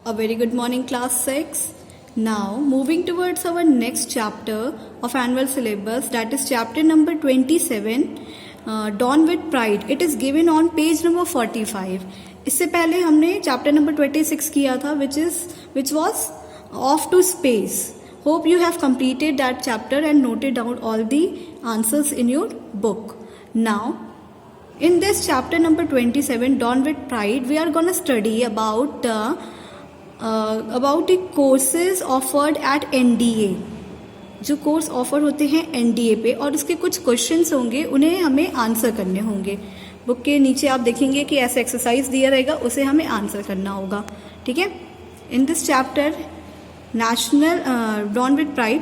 A very good morning, class 6. Now, moving towards our next chapter of annual syllabus, that is chapter number 27, Dawn with Pride. It is given on page number 45. इससे पहले हमने chapter number 26 किया था, which was Off to Space. Hope you have completed that chapter and noted down all the answers in your book. Now, in this chapter number 27, Dawn with Pride, we are going to study about the courses offered at NDA. जो course offer होते हैं NDA पे और उसके कुछ questions होंगे, उन्हें हमें आंसर करने होंगे. बुक के नीचे आप देखेंगे कि ऐसा एक्सरसाइज दिया रहेगा, उसे हमें आंसर करना होगा. ठीक है. In this chapter national dawn with pride,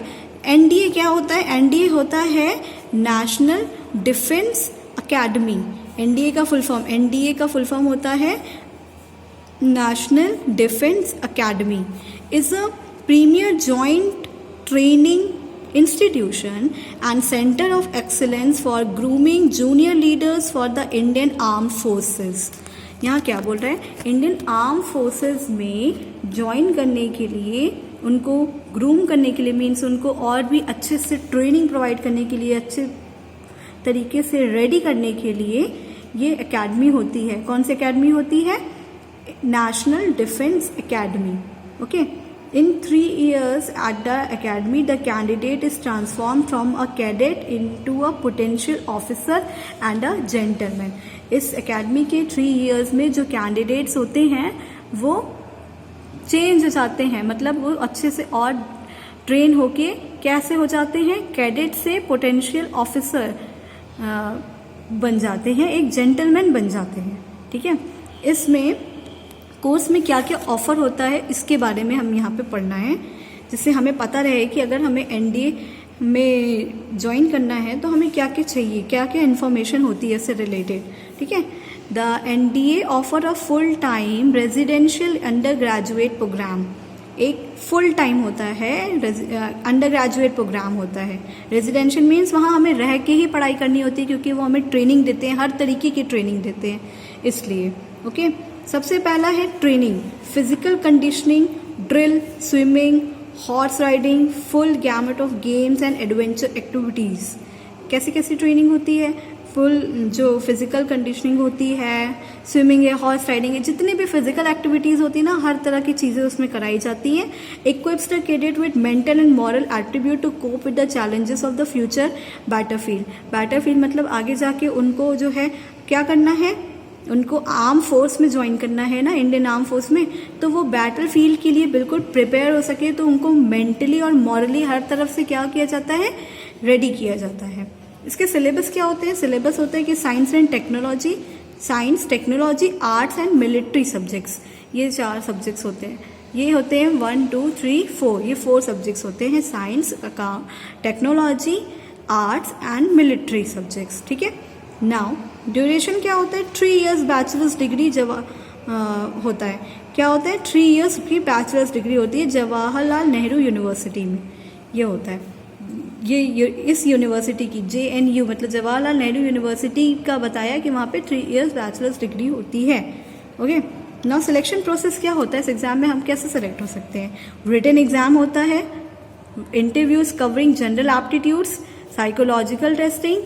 NDA क्या होता है? NDA होता है नेशनल डिफेंस अकेडमी. NDA का फुल फॉर्म होता है National Defense Academy. Is a premier joint training institution and center of excellence for grooming junior leaders for the Indian Armed Forces. यहाँ क्या बोल रहा है? इंडियन आर्म फोर्सेस में join करने के लिए, उनको ग्रूम करने के लिए, मीन्स उनको और भी अच्छे से ट्रेनिंग प्रोवाइड करने के लिए, अच्छे तरीके से रेडी करने के लिए ये एकेडमी होती है. कौन सी एकेडमी होती है? National Defense Academy. Okay. In 3 years at the academy, the candidate is transformed from a cadet into a potential officer and a gentleman. इस academy के 3 years में जो candidates होते हैं वो चेंज हो जाते हैं, मतलब वो अच्छे से और ट्रेन होके कैसे हो जाते हैं? कैडेट से पोटेंशियल ऑफिसर बन जाते हैं, एक जेंटलमैन बन जाते हैं. ठीक है. इसमें कोर्स में क्या क्या ऑफर होता है इसके बारे में हम यहाँ पे पढ़ना है, जिससे हमें पता रहे कि अगर हमें NDA में ज्वाइन करना है तो हमें क्या क्या चाहिए, क्या क्या इन्फॉर्मेशन होती है इससे रिलेटेड. ठीक है. The NDA offer a full time residential undergraduate programme. एक फुल टाइम होता है अंडर ग्रेजुएट प्रोग्राम होता है. रेजिडेंशियल मीन्स वहाँ हमें रह के ही पढ़ाई करनी होती है, क्योंकि वो हमें ट्रेनिंग देते हैं, हर तरीके की ट्रेनिंग देते हैं, इसलिए. ओके. सबसे पहला है training, physical conditioning, drill, swimming, horse riding, full gamete of games and adventure activities. कैसी कैसी ट्रेनिंग होती है? फुल जो फिजिकल कंडीशनिंग होती है, स्विमिंग है, हॉर्स राइडिंग है, जितनी भी फिजिकल एक्टिविटीज़ होती है ना, हर तरह की चीज़ें उसमें कराई जाती हैं. Equips the cadet with mental and moral attribute to cope with the challenges of the future battlefield. Battlefield मतलब आगे जाके उनको जो है क्या करना है, उनको आर्म फोर्स में ज्वाइन करना है ना, इंडियन आर्म फोर्स में, तो वो बैटल फील्ड के लिए बिल्कुल प्रिपेयर हो सके, तो उनको मेंटली और मॉरली हर तरफ से क्या किया जाता है? रेडी किया जाता है. इसके सिलेबस क्या होते हैं? सिलेबस होता है कि science and technology, science, technology, arts and military subjects. ये 4 सब्जेक्ट्स होते हैं. ये होते हैं 1, 2, 3, 4. ये 4 सब्जेक्ट्स होते हैं, science, technology, arts and military subjects. ठीक है. नाउ ड्यूरेशन क्या होता है? 3 years बैचलर्स डिग्री होता है. क्या होता है? 3 years की बैचलर्स डिग्री होती है जवाहरलाल नेहरू यूनिवर्सिटी में. ये होता है. ये इस यूनिवर्सिटी की JNU मतलब जवाहरलाल नेहरू यूनिवर्सिटी का बताया कि वहाँ पे 3 years बैचलर्स डिग्री होती है. ओके. नाउ सिलेक्शन प्रोसेस क्या होता है? इस एग्जाम में हम कैसे सेलेक्ट हो सकते हैं? रिटन एग्जाम होता है, interviews covering general aptitudes, psychological testing,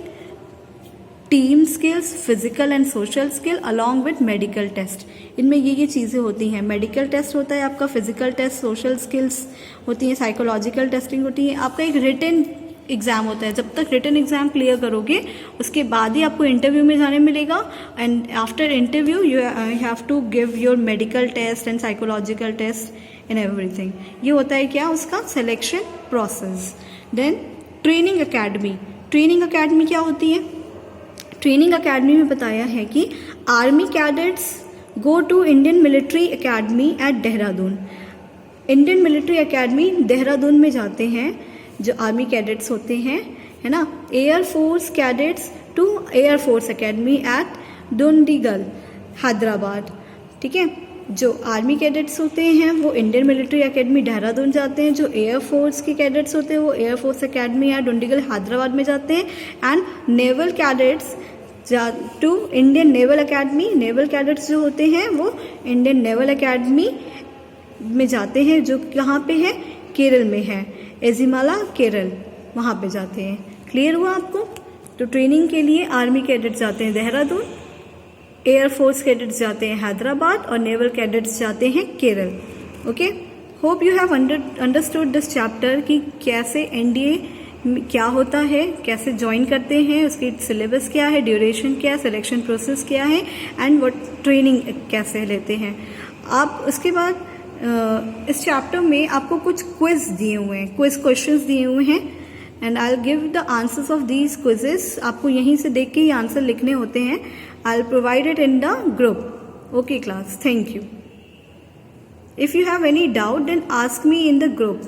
team skills, physical and social skill along with medical test. इनमें ये चीज़ें होती हैं. मेडिकल टेस्ट होता है आपका, फिजिकल टेस्ट, सोशल स्किल्स होती हैं, साइकोलॉजिकल टेस्टिंग होती है, आपका एक रिटन एग्जाम होता है. जब तक रिटन एग्जाम क्लियर करोगे उसके बाद ही आपको इंटरव्यू में जाने मिलेगा. And after interview you have to give your medical test and psychological test and everything. ये होता है क्या? उसका selection process. Then training academy. Training academy क्या होती है? ट्रेनिंग अकेडमी में बताया है कि army cadets go to Indian military academy at Dehradun. Indian military academy Dehradun में जाते हैं जो आर्मी कैडेट्स होते हैं, है ना. Air force cadets to air force academy at Dundigal, Hyderabad. ठीक है. जो आर्मी कैडेट्स होते हैं वो इंडियन मिलिट्री एकेडमी देहरादून जाते हैं. जो एयर फोर्स के कैडेट्स होते हैं वो एयर फोर्स एकेडमी या डोंडीगल हैदराबाद में जाते हैं. And naval cadets to Indian naval academy. Naval cadets जो होते हैं वो इंडियन नेवल एकेडमी में जाते हैं, जो कहाँ पे है, केरल में है, एजिमाला केरल, वहाँ पे जाते हैं। क्लियर हुआ आपको? तो ट्रेनिंग के लिए आर्मी कैडेट्स जाते हैं देहरादून, एयरफोर्स कैडेट्स जाते हैं हैदराबाद और नेवल कैडेट्स जाते हैं Kerala. Okay, hope you have understood this chapter कि कैसे एनडीए क्या होता है, कैसे ज्वाइन करते हैं, उसकी सिलेबस क्या है, ड्यूरेशन क्या है, सिलेक्शन प्रोसेस क्या है एंड व्हाट ट्रेनिंग कैसे लेते हैं आप। उसके बाद इस चैप्टर में आपको कुछ क्विज दिए हुए हैं, क्विज क्वेश्चंस दिए हुए हैं and I will give the answers of these quizzes. आपको यहीं से देख के ही आंसर लिखने होते हैं। I will provide it in the group. Okay class, thank you. If you have any doubt, then ask me in the group.